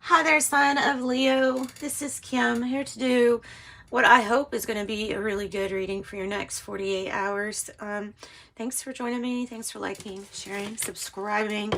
Hi there, sign of Leo. This is Kim here to do what I hope is going to be a really good reading for your next 48 hours. Thanks for joining me. Thanks for liking, sharing, subscribing.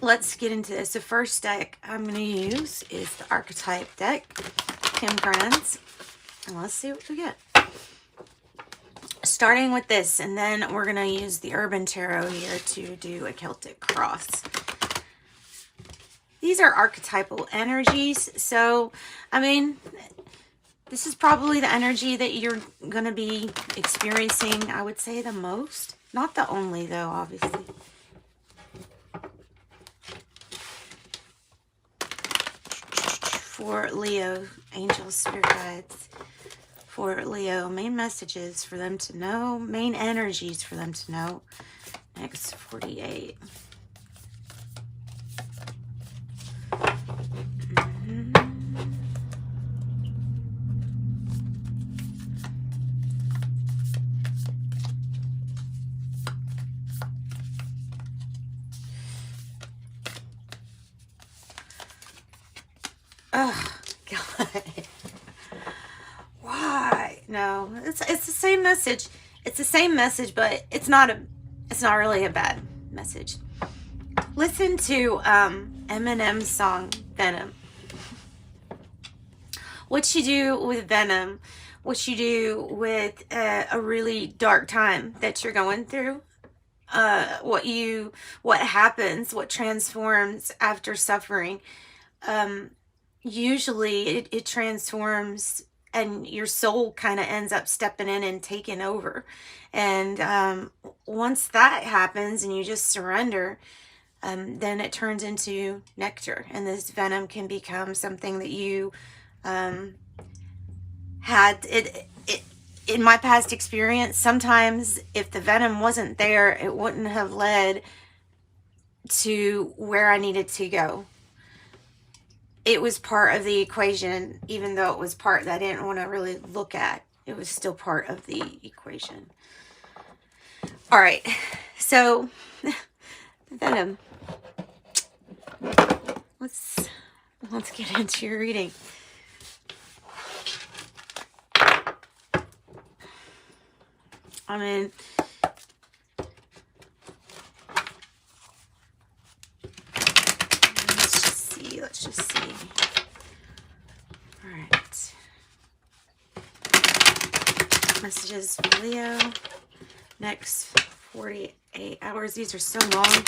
Let's get into this. The first deck I'm going to use is the Archetype deck, Kim Grant's, and let's see what we get. Starting with this, and then we're going to use the Urban Tarot here to do a Celtic cross. These are archetypal energies, so, I mean, this is probably the energy that you're going to be experiencing, I would say, the most. Not the only, though, obviously. For Leo, angels, spirit guides. For Leo, main messages for them to know, main energies for them to know. Next 48. Oh, God. Why? No, it's the same message. It's the same message, but it's not really a bad message. Listen to Eminem's song Venom. What you do with Venom, what you do with a really dark time that you're going through, what happens, what transforms after suffering. Usually it transforms and your soul kind of ends up stepping in and taking over. And once that happens and you just surrender, then it turns into nectar. And this venom can become something that you had. In my past experience, sometimes if the venom wasn't there, it wouldn't have led to where I needed to go. It was part of the equation, even though it was part that I didn't want to really look at. It was still part of the equation. All right, so Venom. Let's get into your reading. I mean, let's just see. All right. Messages for Leo. Next 48 hours. These are so long.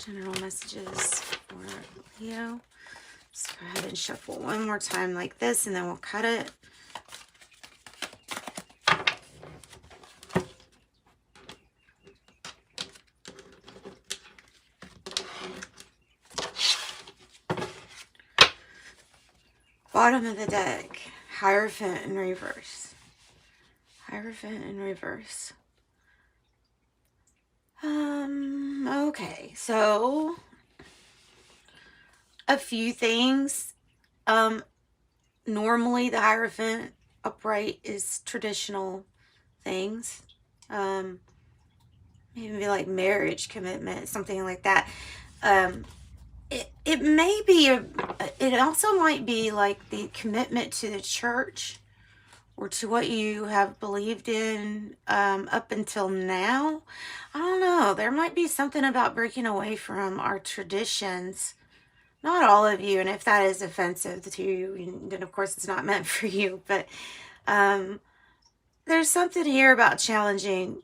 General messages for Leo. Let's go ahead and shuffle one more time like this, and then we'll cut it. Bottom of the deck, Hierophant in reverse. Hierophant in reverse. Okay, so a few things. Normally the Hierophant upright is traditional things. Maybe like marriage, commitment, something like that. It may be it also might be like the commitment to the church or to what you have believed in up until now. I don't know. There might be something about breaking away from our traditions. Not all of you, and if that is offensive to you, then of course it's not meant for you. But there's something here about challenging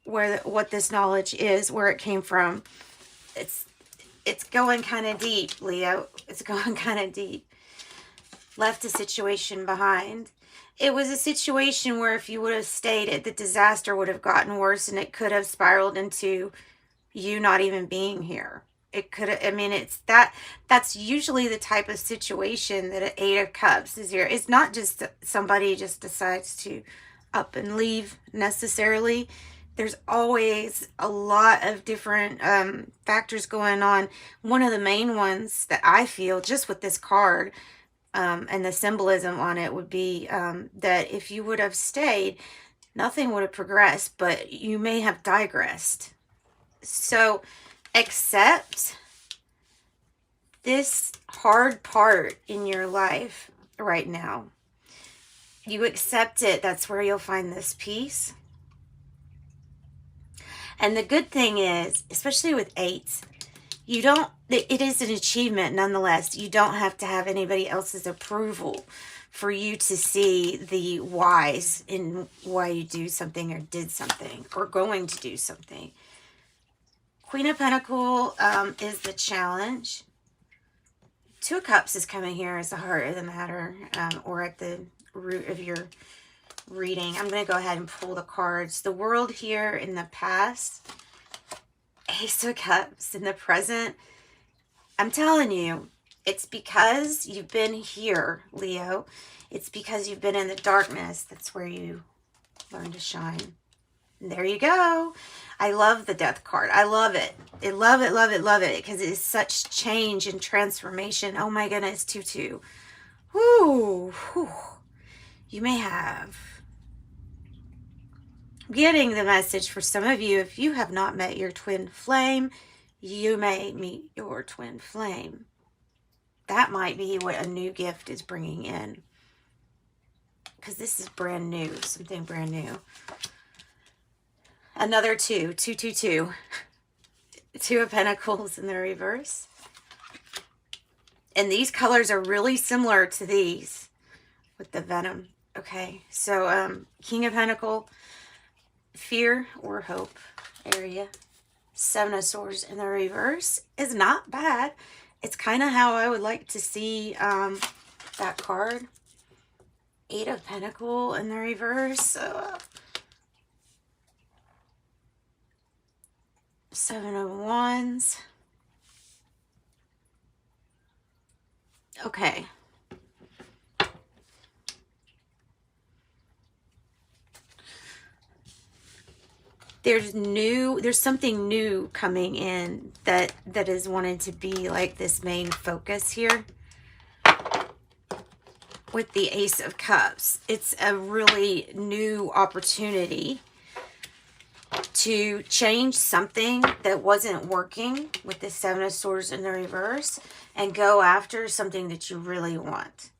what this knowledge is, where it came from. It's going kind of deep, Leo. It's going kind of deep. Left a situation behind. It was a situation where if you would have stayed, the disaster would have gotten worse, and it could have spiraled into you not even being here. It could have, I mean, that's usually the type of situation that an Eight of Cups is here. It's not just somebody just decides to up and leave necessarily. There's always a lot of different factors going on. One of the main ones that I feel just with this card and the symbolism on it would be that if you would have stayed, nothing would have progressed, but you may have digressed. So accept this hard part in your life right now. You accept it, that's where you'll find this peace. And the good thing is, especially with eights, you don't, it is an achievement nonetheless. You don't have to have anybody else's approval for you to see the whys in why you do something or did something or going to do something. Queen of Pentacles is the challenge. Two of Cups is coming here as the heart of the matter, or at the root of your reading. I'm going to go ahead and pull the cards. The World here in the past. Ace of Cups in the present. I'm telling you, it's because you've been here, Leo. It's because you've been in the darkness. That's where you learn to shine. And there you go. I love the Death card. I love it. I love it, love it, love it. Because it is such change and transformation. Oh my goodness, 2-2. Whoo. You may have. Getting the message for some of you, if you have not met your twin flame, you may meet your twin flame. That might be what a new gift is bringing in. Because this is brand new, something brand new. Another 2, 2. Two of Pentacles in the reverse. And these colors are really similar to these with the Venom. Okay, so King of Pentacles, fear or hope area. 7 of Swords in the reverse is not bad. It's kind of how I would like to see that card. 8 of Pentacles in the reverse. 7 of Wands. Okay. There's something new coming in that is wanted to be like this main focus here. With the Ace of Cups, it's a really new opportunity to change something that wasn't working with the 7 of Swords in the reverse and go after something that you really want.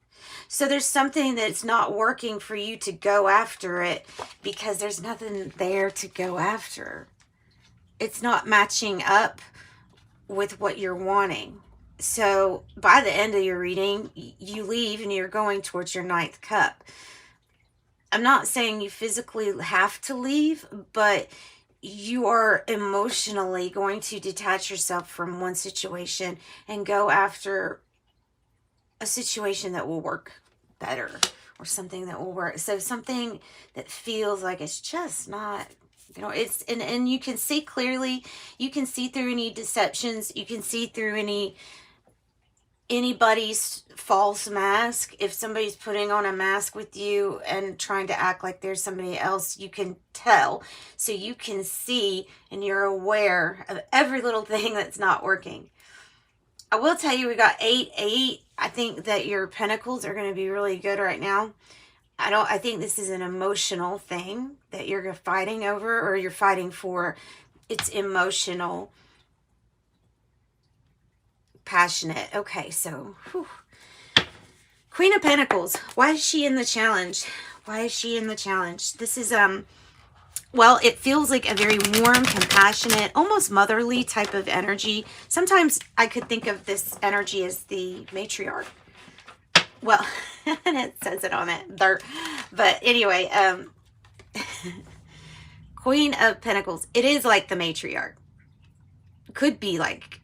So there's something that's not working for you to go after it because there's nothing there to go after. It's not matching up with what you're wanting. So by the end of your reading, you leave and you're going towards your 9th cup. I'm not saying you physically have to leave, but you are emotionally going to detach yourself from one situation and go after a situation that will work better or something that will work. So something that feels like it's just not, you know, it's, and you can see clearly, you can see through any deceptions, you can see through anybody's false mask. If somebody's putting on a mask with you and trying to act like there's somebody else, you can tell. So you can see and you're aware of every little thing that's not working. I will tell you, we got 8. I think that your pentacles are going to be really good right now. I think this is an emotional thing that you're fighting over or you're fighting for. It's emotional, passionate. Okay, so whew. Queen of Pentacles. Why is she in the challenge? Why is she in the challenge? This is well, it feels like a very warm, compassionate, almost motherly type of energy. Sometimes I could think of this energy as the matriarch. Well, and it says it on it. But anyway, Queen of Pentacles. It is like the matriarch. Could be like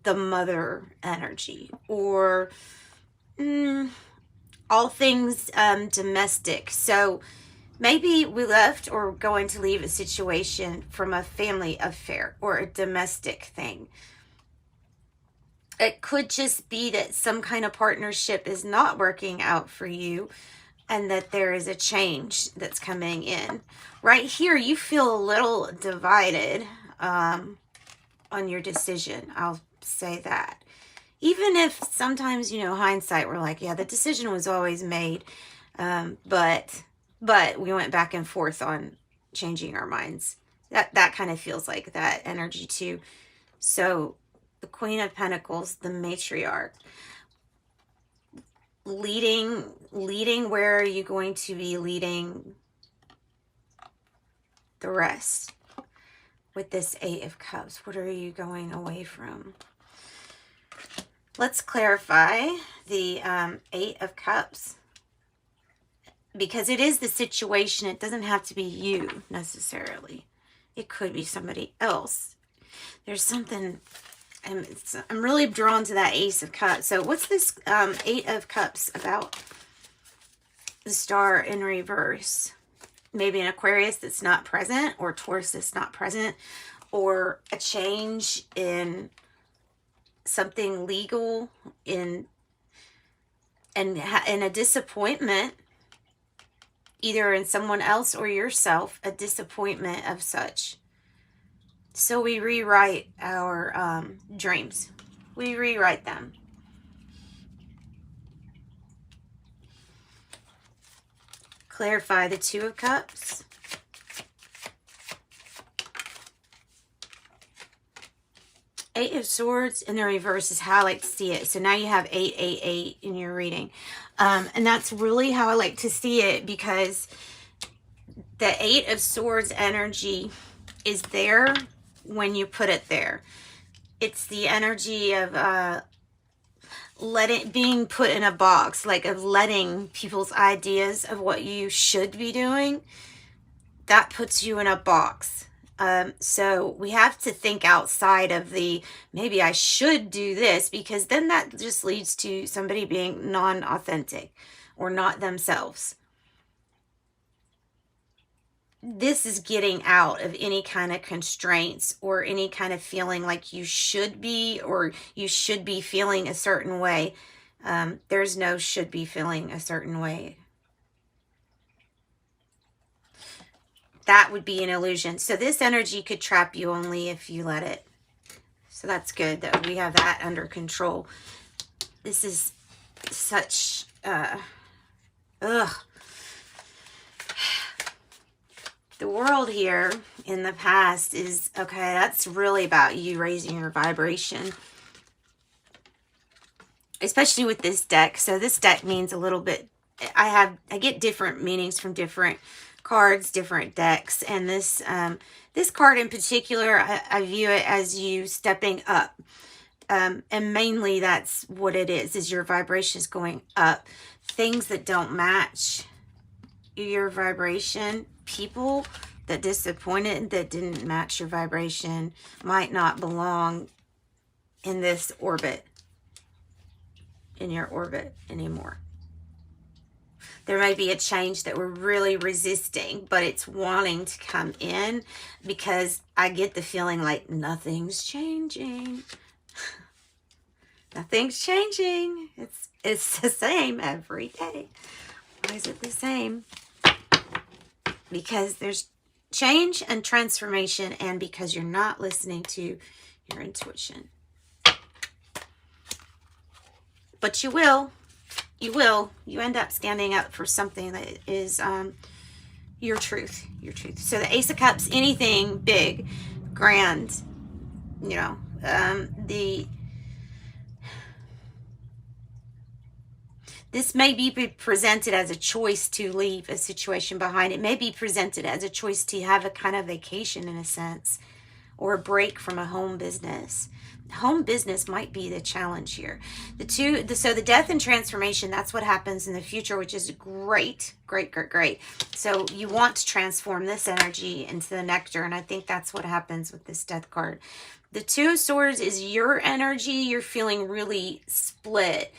the mother energy or all things domestic. So maybe we left or going to leave a situation from a family affair or a domestic thing. It could just be that some kind of partnership is not working out for you and that there is a change that's coming in. Right here, you feel a little divided on your decision. I'll say that. Even if sometimes, you know, hindsight, we're like, yeah, the decision was always made. But but we went back and forth on changing our minds. That kind of feels like that energy too. So the Queen of Pentacles, the matriarch, leading, where are you going to be leading the rest? With this Eight of Cups, what are you going away from? Let's clarify the Eight of Cups, because it is the situation. It doesn't have to be you necessarily. It could be somebody else. There's something, I'm really drawn to that Ace of Cups. So what's this Eight of Cups about? The Star in reverse. Maybe an Aquarius that's not present, or Taurus that's not present, or a change in something legal, in a disappointment, either in someone else or yourself, a disappointment of such. So we rewrite our dreams. We rewrite them. Clarify the Two of Cups. Eight of Swords in the reverse is how I like to see it. So now you have 888 in your reading. And that's really how I like to see it, because the Eight of Swords energy is there when you put it there. It's the energy of being put in a box, like of letting people's ideas of what you should be doing, that puts you in a box. So we have to think outside of the, maybe I should do this, because then that just leads to somebody being non-authentic or not themselves. This is getting out of any kind of constraints or any kind of feeling like you should be, or you should be feeling a certain way. There's no should be feeling a certain way. That would be an illusion. So this energy could trap you only if you let it. So that's good that we have that under control. This is such, the world here in the past is, okay, that's really about you raising your vibration. Especially with this deck. So this deck means a little bit, I get different meanings from different cards, different decks. And this this card in particular, I view it as you stepping up. And mainly that's what it is your vibration is going up. Things that don't match your vibration, people that disappointed, that didn't match your vibration, might not belong in this orbit, in your orbit anymore. There may be a change that we're really resisting, but it's wanting to come in, because I get the feeling like nothing's changing. Nothing's changing. It's the same every day. Why is it the same? Because there's change and transformation, and because you're not listening to your intuition. But you will. You end up standing up for something that is your truth. So the Ace of Cups, anything big, grand, you know, this may be presented as a choice to leave a situation behind. It may be presented as a choice to have a kind of vacation in a sense, or a break from a home business. Home business might be the challenge here. So the death and transformation, that's what happens in the future, which is great. So you want to transform this energy into the nectar, and I think that's what happens with this death card. The Two of Swords is your energy. You're feeling really split.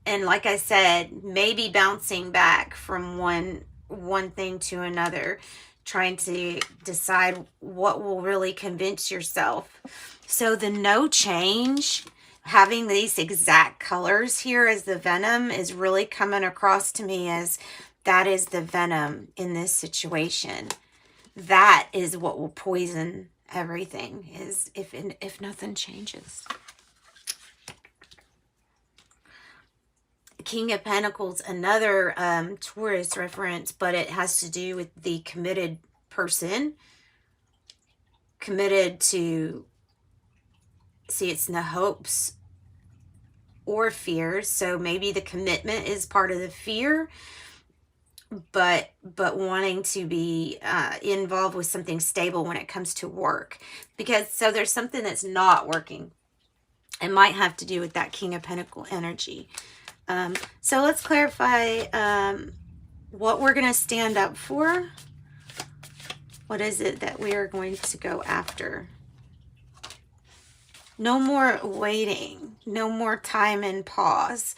And like I said, maybe bouncing back from one thing to another, trying to decide what will really convince yourself. So the no change, having these exact colors here as the Venom, is really coming across to me as that is the Venom in this situation. That is what will poison everything, is if nothing changes. King of Pentacles, another Taurus reference, but it has to do with the committed person. Committed to, see, it's no hopes or fears. So maybe the commitment is part of the fear, but wanting to be involved with something stable when it comes to work. Because, so there's something that's not working. It might have to do with that King of Pentacles energy. So let's clarify what we're going to stand up for. What is it that we are going to go after? No more waiting. No more time and pause.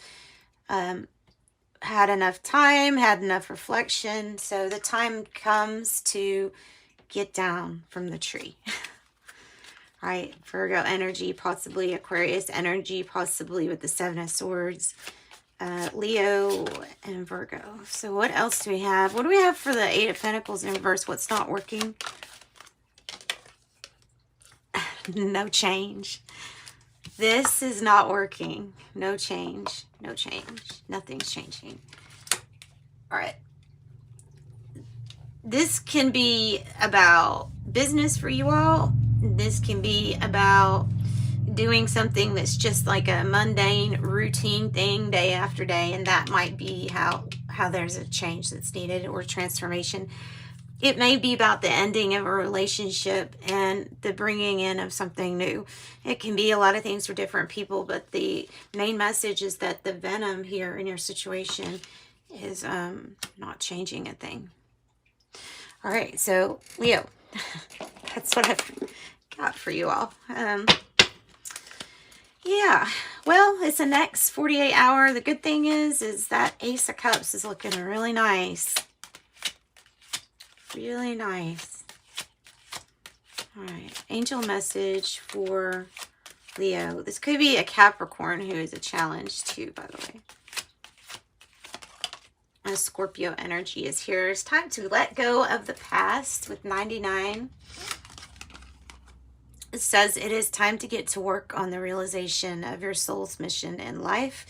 Had enough time, had enough reflection. So the time comes to get down from the tree. Right? Virgo energy, possibly Aquarius energy, possibly with the Seven of Swords. Leo and Virgo. So what else do we have? What do we have for the Eight of Pentacles in reverse? What's not working? No change. This is not working. No change. No change. Nothing's changing. All right. This can be about business for you all. This can be about doing something that's just like a mundane routine thing day after day, and that might be how there's a change that's needed or transformation. It may be about the ending of a relationship and the bringing in of something new. It can be a lot of things for different people, but the main message is that the Venom here in your situation is not changing a thing. All right, so Leo, that's what I've got for you all. Yeah, well, it's the next 48 hour. The good thing is that Ace of Cups is looking really nice. Really nice. All right, angel message for Leo. This could be a Capricorn who is a challenge too, by the way. And Scorpio energy is here. It's time to let go of the past with 99. It says it is time to get to work on the realization of your soul's mission in life.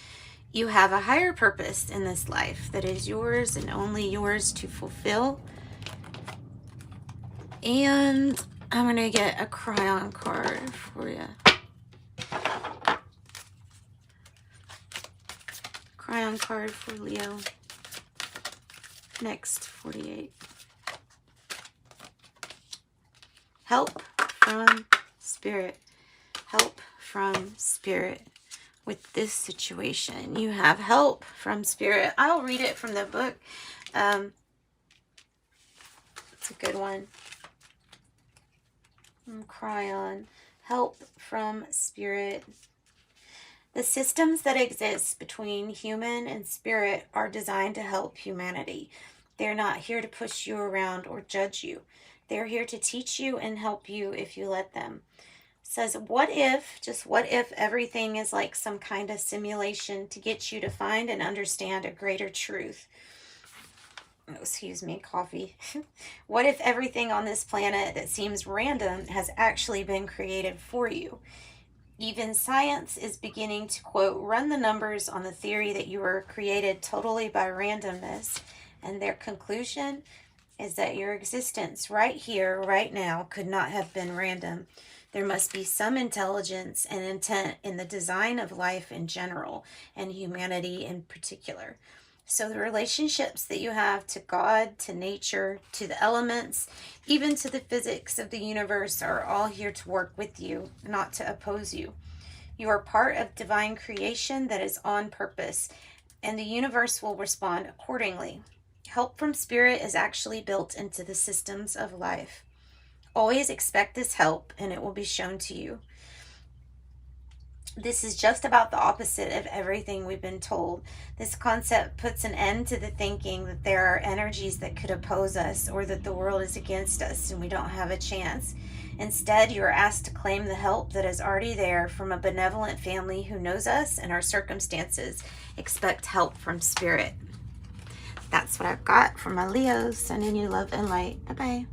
You have a higher purpose in this life that is yours and only yours to fulfill. And I'm going to get a Cryon card for you. Cryon card for Leo. Next 48. Help from Spirit. Help from Spirit. With this situation, you have help from Spirit. I'll read it from the book. It's a good one. Cryon. Help from Spirit. The systems that exist between human and spirit are designed to help humanity. They're not here to push you around or judge you. They're here to teach you and help you if you let them. It says, what if, just what if everything is like some kind of simulation to get you to find and understand a greater truth? Oh, excuse me, coffee. What if everything on this planet that seems random has actually been created for you? Even science is beginning to, quote, run the numbers on the theory that you were created totally by randomness. And their conclusion is that your existence right here, right now, could not have been random. There must be some intelligence and intent in the design of life in general and humanity in particular. So the relationships that you have to God, to nature, to the elements, even to the physics of the universe are all here to work with you, not to oppose you. You are part of divine creation that is on purpose, and the universe will respond accordingly. Help from Spirit is actually built into the systems of life. Always expect this help, and it will be shown to you. This is just about the opposite of everything we've been told. This concept puts an end to the thinking that there are energies that could oppose us or that the world is against us and we don't have a chance. Instead, you are asked to claim the help that is already there from a benevolent family who knows us and our circumstances. Expect help from Spirit. That's what I've got for my Leos. Sending you love and light. Bye-bye.